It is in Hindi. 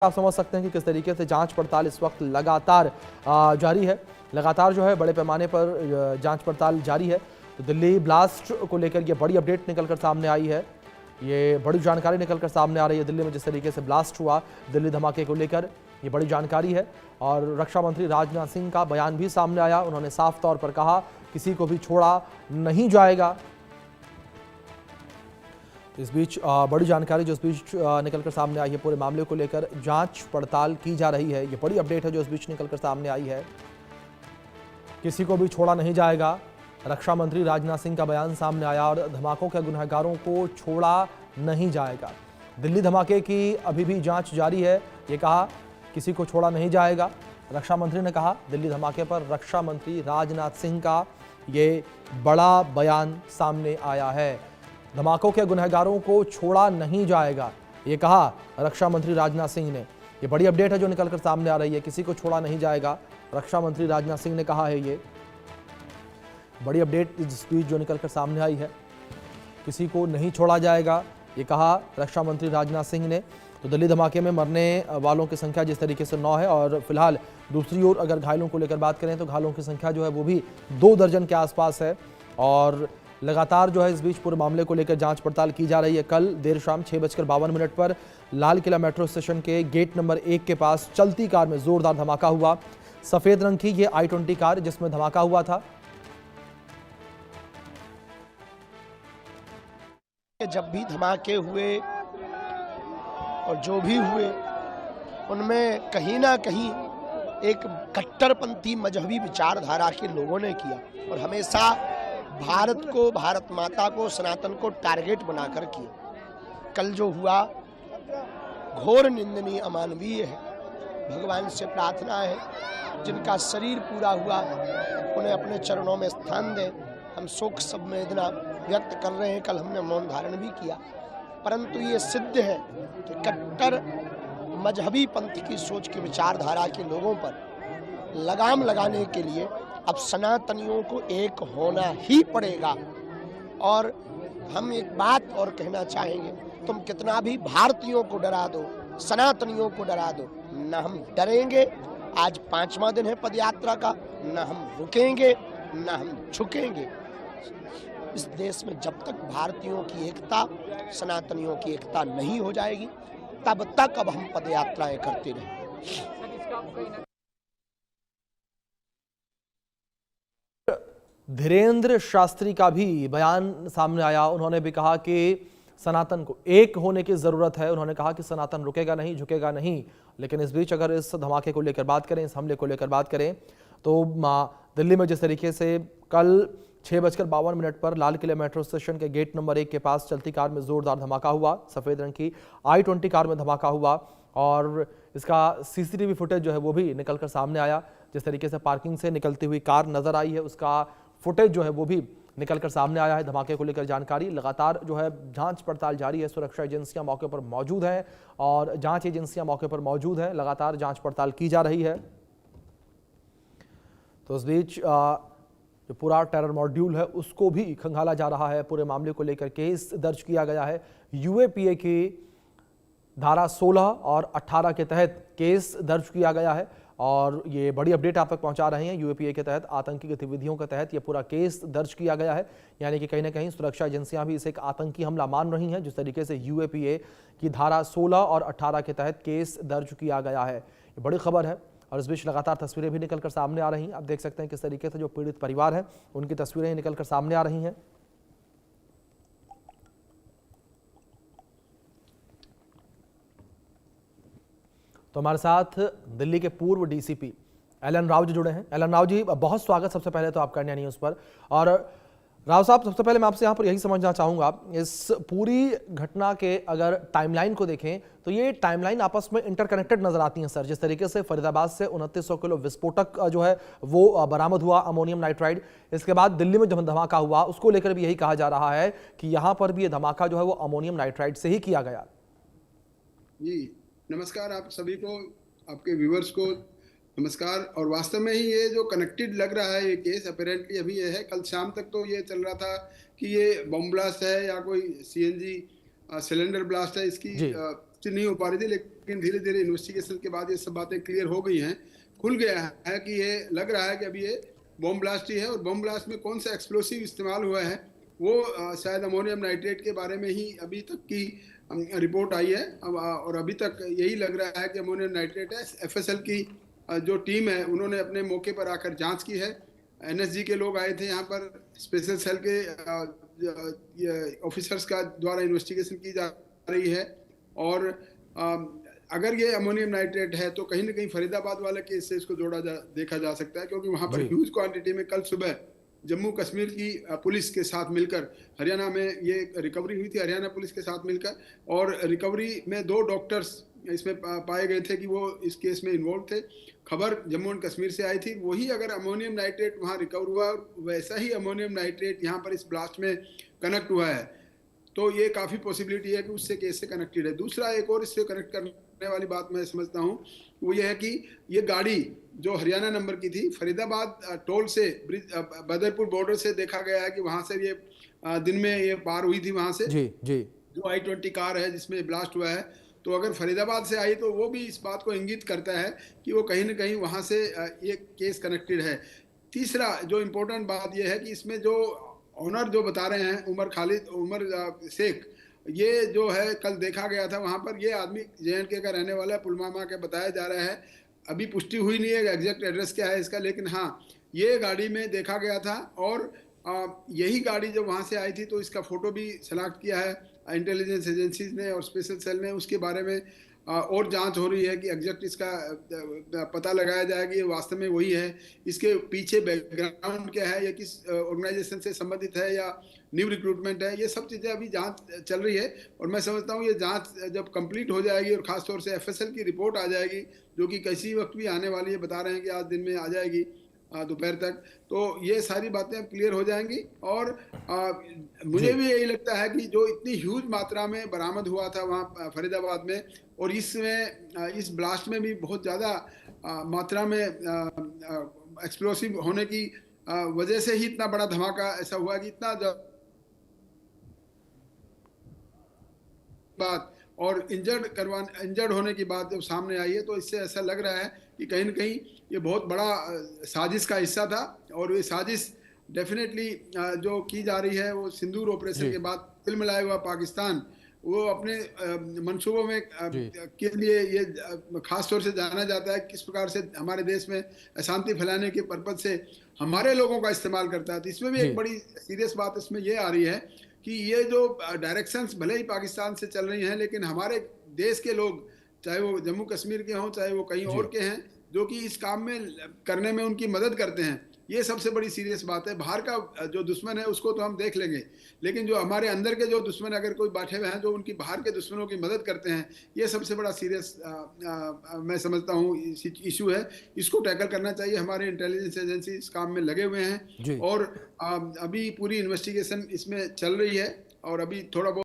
आप समझ सकते हैं कि किस तरीके से जांच पड़ताल इस वक्त लगातार जारी है। लगातार जो है बड़े पैमाने पर जांच पड़ताल जारी है। तो दिल्ली ब्लास्ट को लेकर ये बड़ी अपडेट निकलकर सामने आई है। ये बड़ी जानकारी निकलकर सामने आ रही है। दिल्ली में जिस तरीके से ब्लास्ट हुआ, दिल्ली धमाके को लेकर ये बड़ी जानकारी है। और रक्षा मंत्री राजनाथ सिंह का बयान भी सामने आया। उन्होंने साफ तौर पर कहा किसी को भी छोड़ा नहीं जाएगा। इस बीच बड़ी जानकारी जो इस बीच निकलकर सामने आई है, पूरे मामले को लेकर जांच पड़ताल की जा रही है। ये बड़ी अपडेट है जो इस बीच निकलकर सामने आई है। किसी को भी छोड़ा नहीं जाएगा, रक्षा मंत्री राजनाथ सिंह का बयान सामने आया। और धमाकों के गुनहगारों को छोड़ा नहीं जाएगा। दिल्ली धमाके की अभी भी जांच जारी है। ये कहा किसी को छोड़ा नहीं जाएगा। रक्षा मंत्री ने कहा, दिल्ली धमाके पर रक्षा मंत्री राजनाथ सिंह का ये बड़ा बयान सामने आया है। धमाकों के गुनहगारों को छोड़ा नहीं जाएगा, ये कहा रक्षा मंत्री राजनाथ सिंह ने। ये बड़ी अपडेट है जो निकलकर सामने आ रही है। किसी को छोड़ा नहीं जाएगा, रक्षा मंत्री राजनाथ सिंह ने कहा है। ये बड़ी अपडेट इस बीच जो निकलकर सामने आई है, किसी को नहीं छोड़ा जाएगा, ये कहा रक्षा मंत्री राजनाथ सिंह ने। तो दिल्ली धमाके में मरने वालों की संख्या जिस तरीके से 9 है, और फिलहाल दूसरी ओर अगर घायलों को लेकर बात करें तो घायलों की संख्या जो है वो भी 2 दर्जन के आसपास है। और लगातार जो है इस बीच पूरे मामले को लेकर जांच पड़ताल की जा रही है। कल देर शाम 6:52 पर लाल किला मेट्रो स्टेशन के गेट नंबर 1 के पास चलती कार में जोरदार धमाका हुआ। सफेद रंग की ये i20 कार जिसमें धमाका हुआ था। जब भी धमाके हुए और जो भी हुए, उनमें कहीं ना कहीं एक कट्टरपंथी मजहबी विचारधारा के लोगों ने किया, और हमेशा भारत को, भारत माता को, सनातन को टारगेट बनाकर किया। कल जो हुआ घोर निंदनीय, अमानवीय है। भगवान से प्रार्थना है जिनका शरीर पूरा हुआ उन्हें अपने चरणों में स्थान दें। हम शोक संवेदना व्यक्त कर रहे हैं। कल हमने मौन धारण भी किया, परंतु ये सिद्ध है कि कट्टर मजहबी पंथ की सोच की विचारधारा के लोगों पर लगाम लगाने के लिए अब सनातनियों को एक होना ही पड़ेगा। और हम एक बात और कहना चाहेंगे, तुम कितना भी भारतीयों को डरा दो, सनातनियों को डरा दो, न हम डरेंगे। आज 5वां दिन है पदयात्रा का, न हम रुकेंगे न हम झुकेंगे। इस देश में जब तक भारतीयों की एकता, सनातनियों की एकता नहीं हो जाएगी, तब तक अब हम पदयात्राएं करते रहेंगे। धीरेन्द्र शास्त्री का भी बयान सामने आया। उन्होंने भी कहा कि सनातन को एक होने की जरूरत है। उन्होंने कहा कि सनातन रुकेगा नहीं, झुकेगा नहीं। लेकिन इस बीच अगर इस धमाके को लेकर बात करें, इस हमले को लेकर बात करें, तो दिल्ली में जिस तरीके से कल 6:52 पर लाल किले मेट्रो स्टेशन के गेट नंबर 1 के पास चलती कार में जोरदार धमाका हुआ। सफेद रंग की i20 कार में धमाका हुआ, और इसका सीसीटीवी फुटेज जो है वो भी निकलकर सामने आया। जिस तरीके से पार्किंग से निकलती हुई कार नजर आई है, उसका फुटेज जो है वो भी निकलकर सामने आया है। धमाके को लेकर जानकारी लगातार जो है जांच पड़ताल जारी है। सुरक्षा एजेंसियां मौके पर मौजूद हैं और जांच एजेंसियां मौके पर मौजूद हैं। लगातार जांच पड़ताल की जा रही है। तो इस बीच जो पूरा टेरर मॉड्यूल है उसको भी खंगाला जा रहा है। पूरे मामले को लेकर केस दर्ज किया गया है। यूएपीए की धारा 16 और 18 के तहत केस दर्ज किया गया है। और ये बड़ी अपडेट आप तक पहुंचा रहे हैं। यूएपीए के तहत आतंकी गतिविधियों के तहत ये पूरा केस दर्ज किया गया है। यानी कि कहीं ना कहीं सुरक्षा एजेंसियां भी इसे एक आतंकी हमला मान रही हैं। जिस तरीके से यूएपीए की धारा 16 और 18 के तहत केस दर्ज किया गया है, ये बड़ी खबर है। और इस बीच लगातार तस्वीरें भी निकलकर सामने आ रही हैं। आप देख सकते हैं किस तरीके से जो पीड़ित परिवार है उनकी तस्वीरें निकलकर सामने आ रही हैं। तो हमारे साथ दिल्ली के पूर्व डीसीपी एलन राव जी जुड़े हैं। एलन राव जी, बहुत स्वागत सबसे पहले तो आपका इंडिया न्यूज़ पर। और राव साहब, सबसे पहले मैं आपसे यहाँ पर यही समझना चाहूँगा, इस पूरी घटना के अगर टाइमलाइन को देखें तो ये टाइमलाइन आपस में इंटरकनेक्टेड नजर आती हैं सर। जिस तरीके से फरीदाबाद से 2900 किलो विस्फोटक जो है वो बरामद हुआ, अमोनियम नाइट्राइड। इसके बाद दिल्ली में जब धमाका हुआ उसको लेकर भी यही कहा जा रहा है कि यहाँ पर भी ये धमाका जो है वो अमोनियम नाइट्राइड से ही किया गया। जी नमस्कार आप सभी को, आपके व्यूअर्स को नमस्कार। और वास्तव में ही ये जो कनेक्टेड लग रहा है ये केस, अपेरेंटली अभी ये है। कल शाम तक तो ये चल रहा था कि ये बम ब्लास्ट है या कोई सीएनजी सिलेंडर ब्लास्ट है, इसकी बातचीत नहीं हो पा रही थी, लेकिन धीरे धीरे इन्वेस्टिगेशन के बाद ये सब बातें क्लियर हो गई हैं। खुल गया है कि ये लग रहा है कि अभी ये बॉम्ब ब्लास्ट ही है, और बॉम्ब ब्लास्ट में कौन सा एक्सप्लोसिव इस्तेमाल हुआ है वो शायद अमोनियम नाइट्रेट के बारे में ही अभी तक की रिपोर्ट आई है। और अभी तक यही लग रहा है कि अमोनियम नाइट्रेट है। एफएसएल की जो टीम है उन्होंने अपने मौके पर आकर जांच की है। एनएसजी के लोग आए थे यहाँ पर, स्पेशल सेल के ऑफिसर्स का द्वारा इन्वेस्टिगेशन की जा रही है। और अगर ये अमोनियम नाइट्रेट है तो कहीं ना कहीं फरीदाबाद वाले केस से इसको देखा जा सकता है, क्योंकि वहां पर ह्यूज क्वांटिटी में कल सुबह जम्मू कश्मीर की पुलिस के साथ मिलकर हरियाणा में ये रिकवरी हुई थी, हरियाणा पुलिस के साथ मिलकर। और रिकवरी में 2 डॉक्टर्स इसमें पाए गए थे कि वो इस केस में इन्वॉल्व थे। खबर जम्मू एंड कश्मीर से आई थी। वही अगर अमोनियम नाइट्रेट वहाँ रिकवर हुआ, वैसा ही अमोनियम नाइट्रेट यहाँ पर इस ब्लास्ट में कनेक्ट हुआ है, तो ये काफ़ी पॉसिबिलिटी है कि उससे केस से कनेक्टेड है। दूसरा एक और इससे कनेक्ट करने वाली बात मैं समझता हूँ वो ये है कि ये गाड़ी जो हरियाणा नंबर की थी, फरीदाबाद टोल से बदरपुर बॉर्डर से देखा गया है कि वहाँ से ये दिन में ये पार हुई थी वहाँ से। जी जो I-20 कार है जिसमें ब्लास्ट हुआ है, तो अगर फरीदाबाद से आई तो वो भी इस बात को इंगित करता है कि वो कहीं ना कहीं वहाँ से ये केस कनेक्टेड है। तीसरा जो इम्पोर्टेंट बात ये है कि इसमें जो ऑनर जो बता रहे हैं उमर शेख, ये जो है कल देखा गया था वहाँ पर, ये आदमी JNK का रहने वाला है, पुलवामा का बताया जा रहा है। अभी पुष्टि हुई नहीं है एग्जैक्ट एड्रेस क्या है इसका, लेकिन हाँ ये गाड़ी में देखा गया था। और यही गाड़ी जब वहाँ से आई थी तो इसका फोटो भी शनाख्त किया है इंटेलिजेंस एजेंसीज ने और स्पेशल सेल ने। उसके बारे में और जांच हो रही है कि एग्जैक्ट इसका पता लगाया जाए कि ये वास्तव में वही है। इसके पीछे बैकग्राउंड क्या है, या किस ऑर्गेनाइजेशन से संबंधित है, या न्यू रिक्रूटमेंट है, ये सब चीज़ें अभी जांच चल रही है। और मैं समझता हूँ ये जांच जब कंप्लीट हो जाएगी और ख़ासतौर से FSL की रिपोर्ट आ जाएगी, जो कि किसी वक्त भी आने वाली है, बता रहे हैं कि आज दिन में आ जाएगी दोपहर तक, तो ये सारी बातें क्लियर हो जाएंगी। और मुझे भी यही लगता है कि जो इतनी ह्यूज मात्रा में बरामद हुआ था वहाँ फरीदाबाद में, और इसमें इस ब्लास्ट में भी बहुत ज़्यादा मात्रा में एक्सप्लोसिव होने की वजह से ही इतना बड़ा धमाका ऐसा हुआ कि इतना बात और इंजर्ड होने की बात जब सामने आई है, तो इससे ऐसा लग रहा है कि कहीं ना कहीं ये बहुत बड़ा साजिश का हिस्सा था। और ये साजिश डेफिनेटली जो की जा रही है वो सिंदूर ऑपरेशन के बाद तिलमिलाया हुआ पाकिस्तान वो अपने मंसूबों में के लिए ये खास तौर से जाना जाता है किस प्रकार से हमारे देश में अशांति फैलाने के पर्पज से हमारे लोगों का इस्तेमाल करता है। तो इसमें भी एक बड़ी सीरियस बात इसमें ये आ रही है कि ये जो डायरेक्शंस भले ही पाकिस्तान से चल रही हैं, लेकिन हमारे देश के लोग, चाहे वो जम्मू कश्मीर के हों चाहे वो कहीं और के हैं, जो कि इस काम में करने में उनकी मदद करते हैं, ये सबसे बड़ी सीरियस बात है। बाहर का जो दुश्मन है उसको तो हम देख लेंगे, लेकिन जो हमारे अंदर के जो दुश्मन अगर कोई बैठे हुए हैं जो उनकी बाहर के दुश्मनों की मदद करते हैं, ये सबसे बड़ा सीरियस मैं समझता हूँ इशू है। इसको टैकल करना चाहिए। हमारे इंटेलिजेंस एजेंसी इस काम में लगे हुए हैं और अभी पूरी इन्वेस्टिगेशन इसमें चल रही है और अभी थोड़ा बहुत